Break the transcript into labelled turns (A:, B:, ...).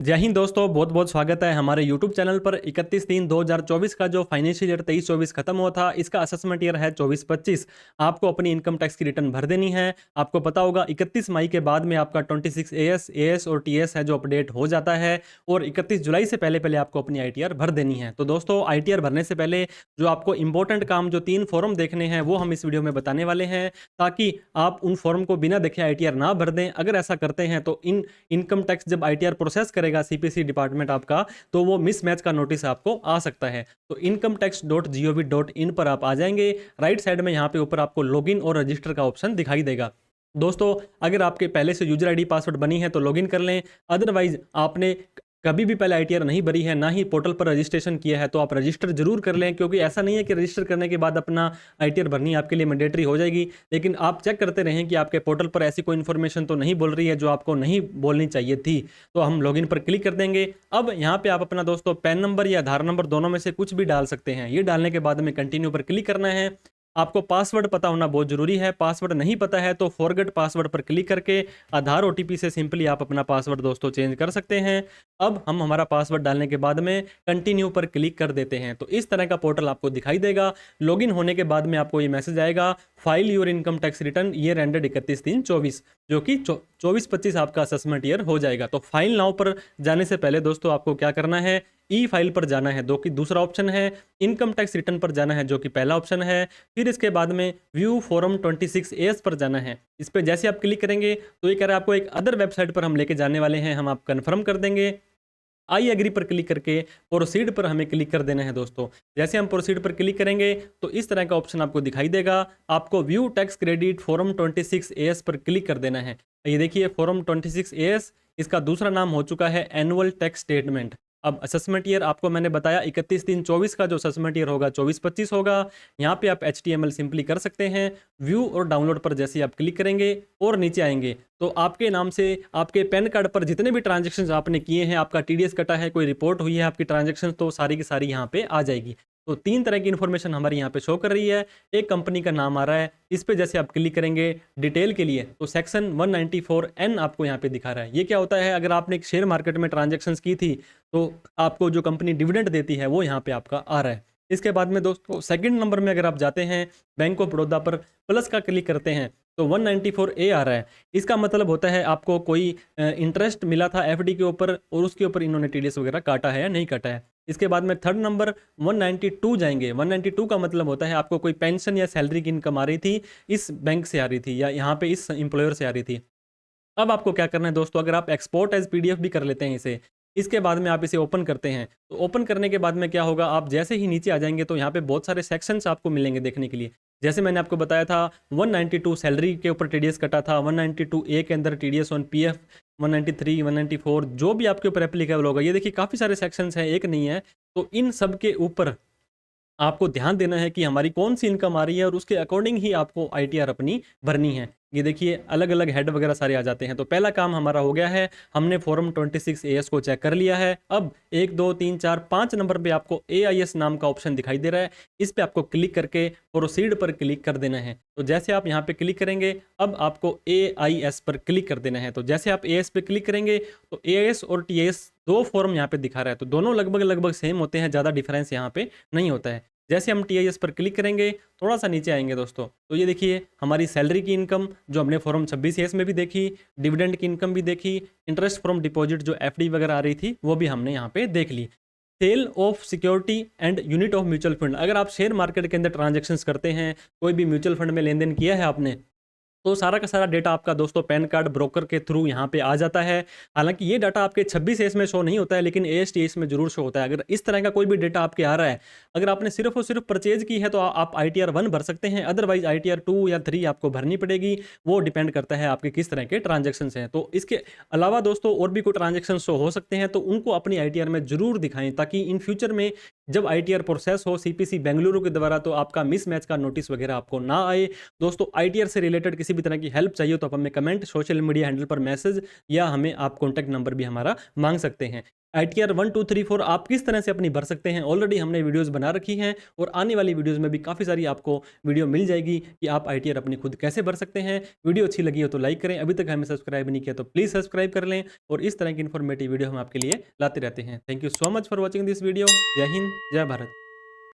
A: जय हिंद दोस्तों, बहुत बहुत स्वागत है हमारे YouTube चैनल पर। 31/3/2024 का जो फाइनेंशियल ईयर 23-24 खत्म हुआ था, इसका असेसमेंट ईयर है 24-25। आपको अपनी इनकम टैक्स की रिटर्न भर देनी है। आपको पता होगा 31 मई के बाद में आपका 26 एएस और टीएस है जो अपडेट हो जाता है, और 31 जुलाई से पहले पहले आपको अपनी आईटीआर भर देनी है। तो दोस्तों, आईटीआर भरने से पहले जो आपको इंपॉर्टेंट काम, जो 3 फॉर्म देखने हैं, वो हम इस वीडियो में बताने वाले हैं, ताकि आप उन फॉर्म को बिना देखे आईटीआर ना भर दें। अगर ऐसा करते हैं तो इनकम टैक्स जब आईटीआर प्रोसेस करेगा सीपीसी डिपार्टमेंट आपका, तो वो मिसमैच का नोटिस आपको आ सकता है। तो incometax.gov.in पर आप आ जाएंगे। राइट साइड में यहाँ पे ऊपर आपको लॉगिन और रजिस्टर का ऑप्शन दिखाई देगा। दोस्तों, अगर आपके पहले से यूजर आईडी पासवर्ड बनी है तो लॉगिन कर लें। अदरवाइज आपने कभी भी पहले आईटीआर नहीं भरी है, ना ही पोर्टल पर रजिस्ट्रेशन किया है, तो आप रजिस्टर जरूर कर लें, क्योंकि ऐसा नहीं है कि रजिस्टर करने के बाद अपना आईटीआर भरनी आपके लिए मैंडेटरी हो जाएगी। लेकिन आप चेक करते रहें कि आपके पोर्टल पर ऐसी कोई इन्फॉर्मेशन तो नहीं बोल रही है जो आपको नहीं बोलनी चाहिए थी। तो हम लॉगिन पर क्लिक कर देंगे। अब यहाँ पे आप अपना दोस्तों पैन नंबर या आधार नंबर दोनों में से कुछ भी डाल सकते हैं। ये डालने के बाद में कंटिन्यू पर क्लिक करना है। आपको पासवर्ड पता होना बहुत जरूरी है। पासवर्ड नहीं पता है तो फॉरगेट पासवर्ड पर क्लिक करके आधार ओटीपी से सिंपली आप अपना पासवर्ड दोस्तों चेंज कर सकते हैं। अब हम हमारा पासवर्ड डालने के बाद में कंटिन्यू पर क्लिक कर देते हैं, तो इस तरह का पोर्टल आपको दिखाई देगा। लॉगिन होने के बाद में आपको ये मैसेज आएगा, file your income tax return year ended 31/3/24, जो कि 24-25 आपका असेसमेंट ईयर हो जाएगा। तो फाइल नाउ पर जाने से पहले दोस्तों आपको क्या करना है, ई फाइल पर जाना है, जो कि दूसरा ऑप्शन है। इनकम टैक्स रिटर्न पर जाना है, जो कि पहला ऑप्शन है। फिर इसके बाद में व्यू फॉर्म 26 एस पर जाना है। इस पर जैसे आप क्लिक करेंगे तो ये कह रहा है आपको एक अदर वेबसाइट पर हम लेके जाने वाले हैं। हम आप कंफर्म कर देंगे। आई एग्री पर क्लिक करके प्रोसीड पर हमें क्लिक कर देना है दोस्तों। जैसे हम प्रोसीड पर क्लिक करेंगे तो इस तरह का ऑप्शन आपको दिखाई देगा। आपको view tax credit form 26 S पर क्लिक कर देना है। ये देखिए फॉर्म 26 एस, इसका दूसरा नाम हो चुका है एनुअल टैक्स स्टेटमेंट। अब असेसमेंट ईयर आपको मैंने बताया 31/3/24 का जो असेसमेंट ईयर होगा 24-25 होगा। यहाँ पे आप HTML सिंपली कर सकते हैं। व्यू और डाउनलोड पर जैसे ही आप क्लिक करेंगे और नीचे आएंगे तो आपके नाम से आपके पैन कार्ड पर जितने भी ट्रांजेक्शन आपने किए हैं, आपका टीडीएस कटा है, कोई रिपोर्ट हुई है आपकी ट्रांजेक्शन, तो सारी की सारी यहाँ पे आ जाएगी। तो 3 तरह की इन्फॉर्मेशन हमारी यहाँ पे शो कर रही है। एक कंपनी का नाम आ रहा है, इस पे जैसे आप क्लिक करेंगे डिटेल के लिए तो सेक्शन 194N आपको यहाँ पे दिखा रहा है। ये क्या होता है, अगर आपने एक शेयर मार्केट में ट्रांजेक्शन्स की थी तो आपको जो कंपनी डिविडेंड देती है वो यहाँ पे आपका आ रहा है। इसके बाद में दोस्तों सेकंड नंबर में अगर आप जाते हैं, बैंक ऑफ बड़ौदा पर प्लस का क्लिक करते हैं तो 194A आ रहा है। इसका मतलब होता है आपको कोई इंटरेस्ट मिला था एफडी के ऊपर और उसके ऊपर इन्होंने टीडीएस वगैरह काटा है या नहीं काटा है। इसके बाद में थर्ड नंबर 192 जाएंगे। 192 का मतलब होता है आपको कोई पेंशन या सैलरी की इनकम आ रही थी, इस बैंक से आ रही थी या यहाँ पे इस एम्प्लॉयर से आ रही थी। अब आपको क्या करना है दोस्तों, अगर आप एक्सपोर्ट एज पीडीएफ भी कर लेते हैं इसे, इसके बाद में आप इसे ओपन करते हैं तो ओपन करने के बाद में क्या होगा, आप जैसे ही नीचे आ जाएंगे तो यहाँ पे बहुत सारे सेक्शंस आपको मिलेंगे देखने के लिए। जैसे मैंने आपको बताया था 192 सैलरी के ऊपर टीडीएस कटा था, 192 ए के अंदर टीडीएस ऑन पीएफ, 193 194 जो भी आपके ऊपर एप्लीकेबल होगा। ये देखिए काफ़ी सारे सेक्शंस हैं, एक नहीं है। तो इन सब के ऊपर आपको ध्यान देना है कि हमारी कौन सी इनकम आ रही है और उसके अकॉर्डिंग ही आपको आईटीआर अपनी भरनी है। ये देखिए अलग अलग हेड वगैरह सारे आ जाते हैं। तो पहला काम हमारा हो गया है, हमने फॉर्म 26 एएस को चेक कर लिया है। अब 1 2 3 4 5 नंबर पे आपको एआईएस नाम का ऑप्शन दिखाई दे रहा है, इस पे आपको क्लिक करके प्रोसीड पर क्लिक कर देना है। तो जैसे आप यहाँ पे क्लिक करेंगे अब आपको एआईएस पर क्लिक कर देना है। तो जैसे आप एएस पे क्लिक करेंगे तो एआईएस और टीएस दो फॉर्म यहाँ पे दिखा रहा है, तो दोनों लगभग लगभग सेम होते हैं, ज़्यादा डिफरेंस यहाँ पे नहीं होता है। जैसे हम टीआईएस पर क्लिक करेंगे थोड़ा सा नीचे आएंगे दोस्तों, तो ये देखिए हमारी सैलरी की इनकम जो हमने फॉर्म 26 में भी देखी, डिविडेंड की इनकम भी देखी, इंटरेस्ट फ्रॉम डिपॉजिट जो एफडी वगैरह आ रही थी वो भी हमने यहाँ पे देख ली। Sale of security and unit of mutual fund, अगर आप शेयर मार्केट के अंदर ट्रांजेक्शन्स करते हैं, कोई भी म्यूचुअल फंड में लेन देन किया है आपने, तो सारा का सारा डेटा आपका दोस्तों पैन कार्ड ब्रोकर के थ्रू यहाँ पे आ जाता है। हालांकि ये डाटा आपके 26 एस में शो नहीं होता है, लेकिन एएसटीएस में जरूर शो होता है। अगर इस तरह का कोई भी डेटा आपके आ रहा है, अगर आपने सिर्फ और सिर्फ परचेज की है तो आप आईटीआर 1 भर सकते हैं, अदरवाइज आईटीआर 2 या 3 आपको भरनी पड़ेगी। वो डिपेंड करता है आपके किस तरह के ट्रांजेक्शन हैं। तो इसके अलावा दोस्तों और भी कोई ट्रांजेक्शन शो हो सकते हैं, तो उनको अपनी आईटीआर में जरूर दिखाएं, ताकि इन फ्यूचर में जब आईटीआर प्रोसेस हो सीपीसी बेंगलुरु के द्वारा तो आपका मिसमैच का नोटिस वगैरह आपको ना आए। दोस्तों आईटीआर से रिलेटेड किसी भी तरह की हेल्प चाहिए तो आप हमें कमेंट, सोशल मीडिया हैंडल पर मैसेज या हमें आप कॉन्टैक्ट नंबर भी हमारा मांग सकते हैं। ITR 1, 2, 3, 4 आप किस तरह से अपनी भर सकते हैं, ऑलरेडी हमने वीडियोज़ बना रखी हैं और आने वाली वीडियोज़ में भी काफ़ी सारी आपको वीडियो मिल जाएगी कि आप ITR अपनी खुद कैसे भर सकते हैं। वीडियो अच्छी लगी हो तो लाइक करें, अभी तक हमें सब्सक्राइब नहीं किया तो प्लीज़ सब्सक्राइब कर लें और इस तरह की इन्फॉर्मेटिव वीडियो हम आपके लिए लाते रहते हैं। Thank you so much for watching this video. जय हिंद, जय भारत।